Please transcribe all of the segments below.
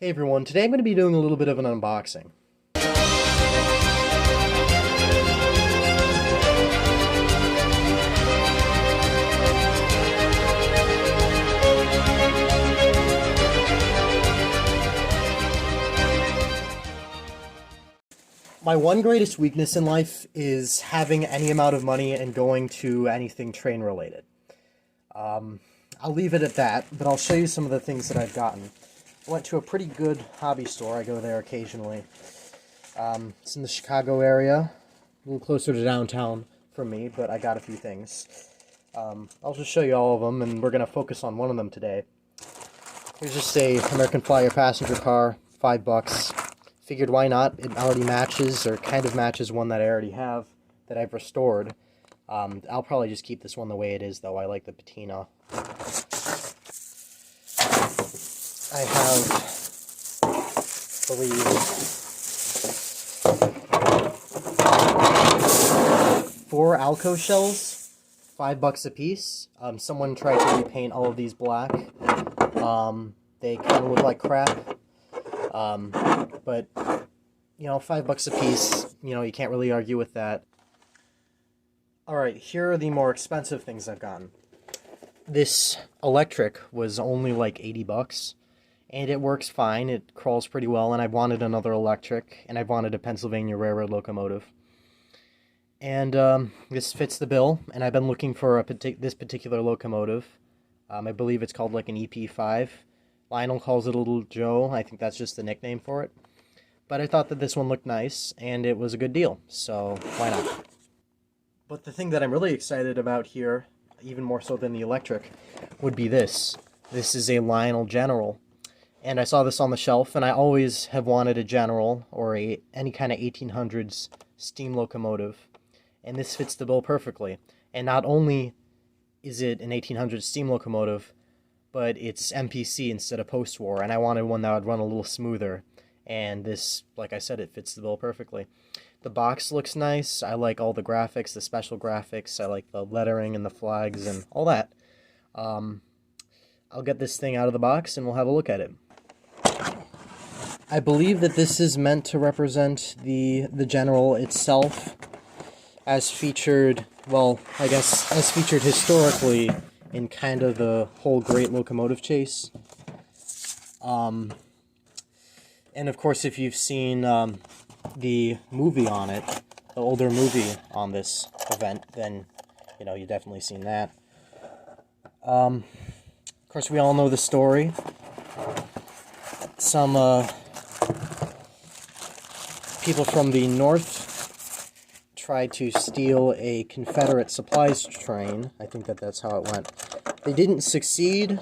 Hey everyone, today I'm going to be doing a little bit of an unboxing. My one greatest weakness in life is having any amount of money and going to anything train related. I'll leave it at that, but I'll show you some of the things that I've gotten. I went to a pretty good hobby store. I go there occasionally. It's in the Chicago area, a little closer to downtown from me, but I got a few things. I'll just show you all of them, and we're going to focus on one of them today. Here's just a American Flyer passenger car, $5. Figured why not? It already matches, or kind of matches one that I already have, that I've restored. I'll probably just keep this one the way it is, though. I like the patina. I have, I believe, 4 Alco shells, $5 a piece. Someone tried to repaint all of these black. They kind of look like crap. But, you know, $5 a piece, you know, you can't really argue with that. Alright, here are the more expensive things I've gotten. This electric was only like $80, and it works fine. It crawls pretty well, and I wanted another electric, and I wanted a Pennsylvania Railroad locomotive. And this fits the bill, and I've been looking for this particular locomotive. I believe it's called like an EP5. Lionel calls it a Little Joe. I think that's just the nickname for it. But I thought that this one looked nice, and it was a good deal, so why not? But the thing that I'm really excited about here, even more so than the electric, would be this. This is a Lionel General, and I saw this on the shelf, and I always have wanted a General, or any kind of 1800s steam locomotive, and this fits the bill perfectly. And not only is it an 1800s steam locomotive, but it's MPC instead of post-war, and I wanted one that would run a little smoother. And this, like I said, it fits the bill perfectly. The box looks nice. I like all the graphics, the special graphics. I like the lettering and the flags and all that. I'll get this thing out of the box and we'll have a look at it. I believe that this is meant to represent the General itself, as featured, well, I guess, as featured historically in kind of the whole Great Locomotive Chase. And of course, if you've seen the movie on it, the older movie on this event, then, you know, you've definitely seen that. Of course, we all know the story. Some people from the North tried to steal a Confederate supplies train. I think that's how it went. They didn't succeed,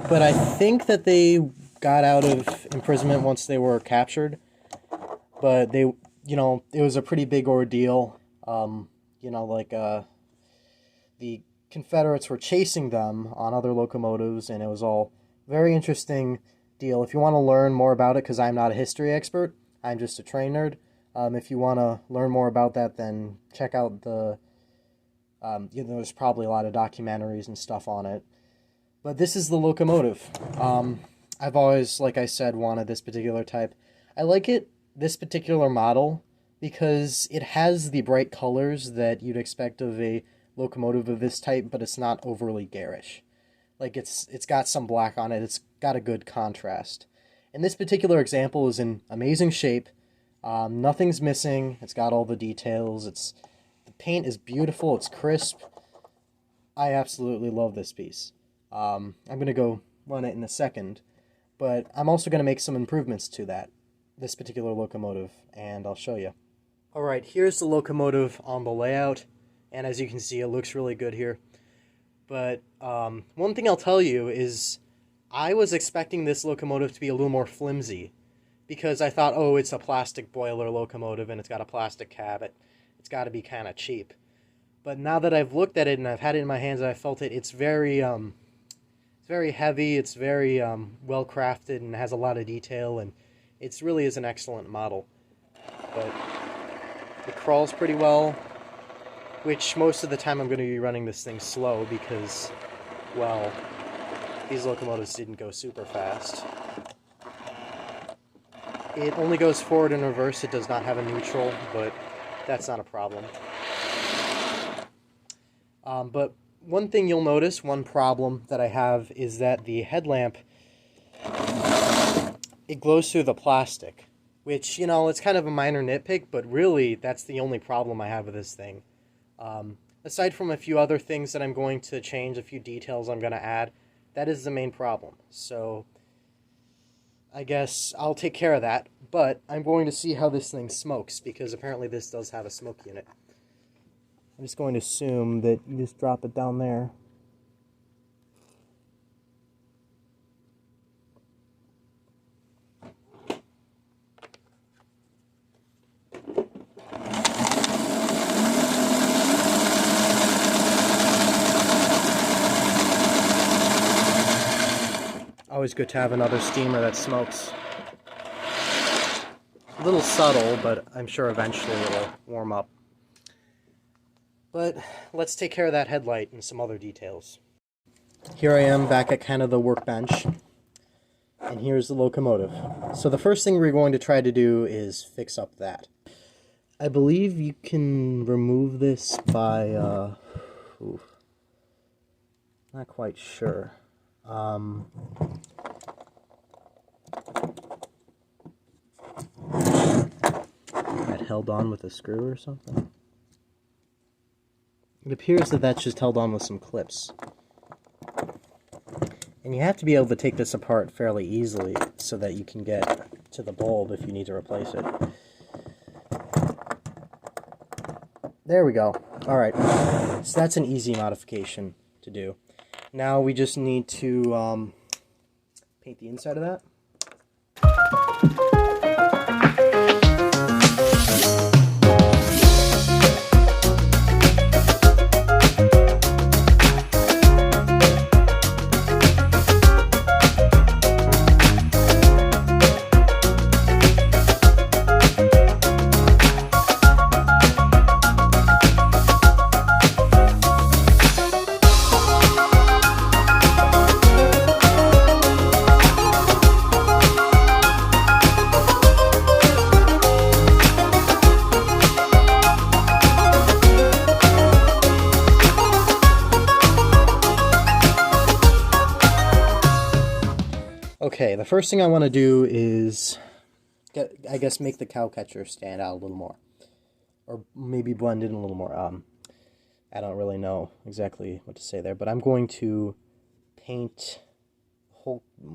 but I think that they got out of imprisonment once they were captured. But they, you know, it was a pretty big ordeal. You know, like, the Confederates were chasing them on other locomotives, and it was all very interesting deal. If you want to learn more about it, because I'm not a history expert, I'm just a train nerd. If you want to learn more about that, then check out the, you know, there's probably a lot of documentaries and stuff on it. But this is the locomotive. I've always, like I said, wanted this particular type. I like this particular model, because it has the bright colors that you'd expect of a locomotive of this type, but it's not overly garish. Like, it's got some black on it. It's got a good contrast. And this particular example is in amazing shape. Nothing's missing. It's got all the details. The paint is beautiful. It's crisp. I absolutely love this piece. I'm going to go run it in a second, but I'm also going to make some improvements to this particular locomotive, and I'll show you. Alright, here's the locomotive on the layout, and as you can see, it looks really good here. But one thing I'll tell you is I was expecting this locomotive to be a little more flimsy, because I thought, oh, it's a plastic boiler locomotive and it's got a plastic cab. It's got to be kind of cheap. But now that I've looked at it and I've had it in my hands and I felt it, it's very heavy, it's very well crafted, and has a lot of detail, and it really is an excellent model. But it crawls pretty well, which most of the time I'm going to be running this thing slow because, well, these locomotives didn't go super fast. It only goes forward and reverse. It does not have a neutral, but that's not a problem. But one thing you'll notice, one problem that I have, is that the headlamp, it glows through the plastic, which, you know, it's kind of a minor nitpick, but really that's the only problem I have with this thing. Aside from a few other things that I'm going to change, a few details I'm going to add, that is the main problem. So I guess I'll take care of that, but I'm going to see how this thing smokes, because apparently this does have a smoke unit. I'm just going to assume that you just drop it down there. Always good to have another steamer that smokes. A little subtle, but I'm sure eventually it'll warm up. But let's take care of that headlight and some other details. Here I am back at kind of the workbench, and here's the locomotive. So the first thing we're going to try to do is fix up that. I believe you can remove this by, not quite sure. That held on with a screw or something? It appears that that's just held on with some clips. And you have to be able to take this apart fairly easily so that you can get to the bulb if you need to replace it. There we go. Alright, so that's an easy modification to do. Now we just need to paint the inside of that. Okay, the first thing I want to do is, I guess, make the cow catcher stand out a little more. Or maybe blend in a little more. I don't really know exactly what to say there, but I'm going to paint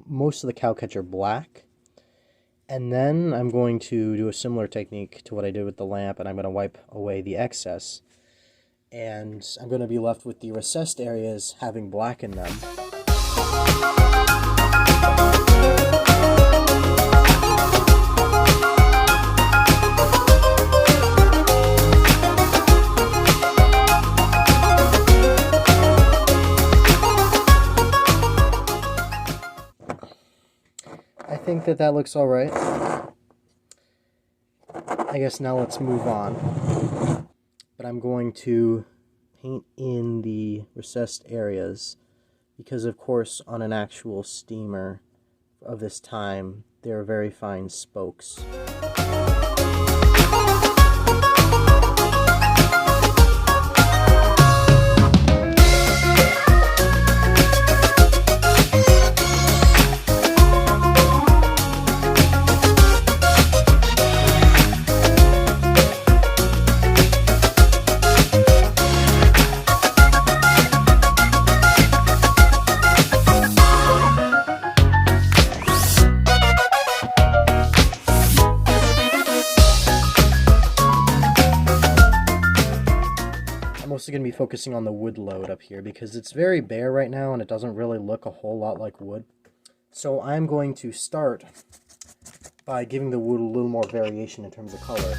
most of the cow catcher black. And then I'm going to do a similar technique to what I did with the lamp, and I'm going to wipe away the excess. And I'm going to be left with the recessed areas having black in them. I think that looks all right. I guess now let's move on. But I'm going to paint in the recessed areas because, of course, on an actual steamer of this time, there are very fine spokes. I'm also going to be focusing on the wood load up here because it's very bare right now and it doesn't really look a whole lot like wood. So I'm going to start by giving the wood a little more variation in terms of color.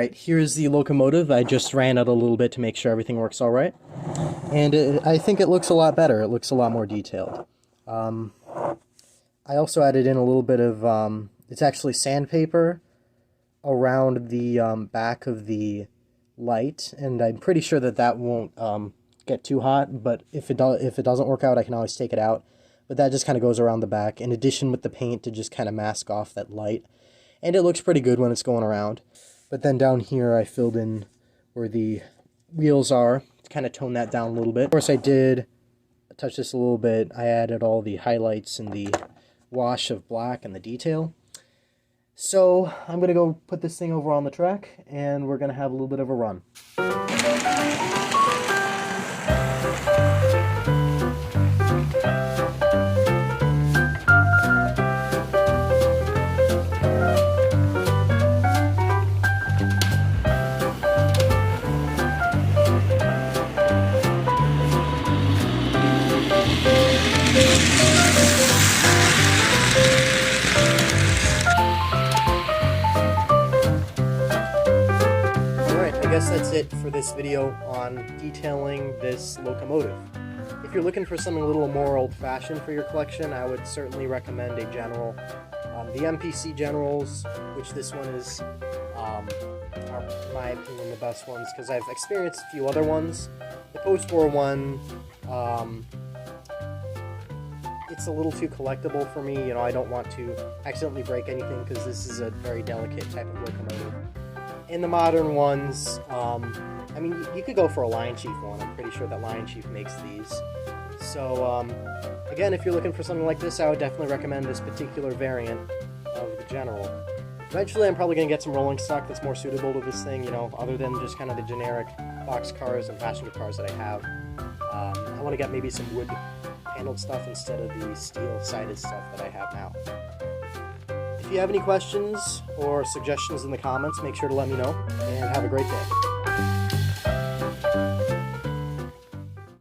Alright, here's the locomotive. I just ran it a little bit to make sure everything works alright. And I think it looks a lot better. It looks a lot more detailed. I also added in a little bit of, it's actually sandpaper around the back of the light, and I'm pretty sure that that won't get too hot, but if it doesn't work out, I can always take it out. But that just kind of goes around the back, in addition with the paint to just kind of mask off that light. And it looks pretty good when it's going around. But then down here I filled in where the wheels are to kind of tone that down a little bit. Of course I did touch this a little bit. I added all the highlights and the wash of black and the detail. So I'm going to go put this thing over on the track and we're going to have a little bit of a run. I guess that's it for this video on detailing this locomotive. If you're looking for something a little more old-fashioned for your collection, I would certainly recommend a General. The MPC Generals, which this one is, are, in my opinion, the best ones, because I've experienced a few other ones. The post-war one, it's a little too collectible for me. You know, I don't want to accidentally break anything, because this is a very delicate type of locomotive. In the modern ones, I mean, you could go for a Lion Chief one. I'm pretty sure that Lion Chief makes these. So, again, if you're looking for something like this, I would definitely recommend this particular variant of the General. Eventually, I'm probably going to get some rolling stock that's more suitable to this thing, you know, other than just kind of the generic box cars and passenger cars that I have. I want to get maybe some wood-paneled stuff instead of the steel-sided stuff that I have now. If you have any questions or suggestions in the comments, make sure to let me know, and have a great day.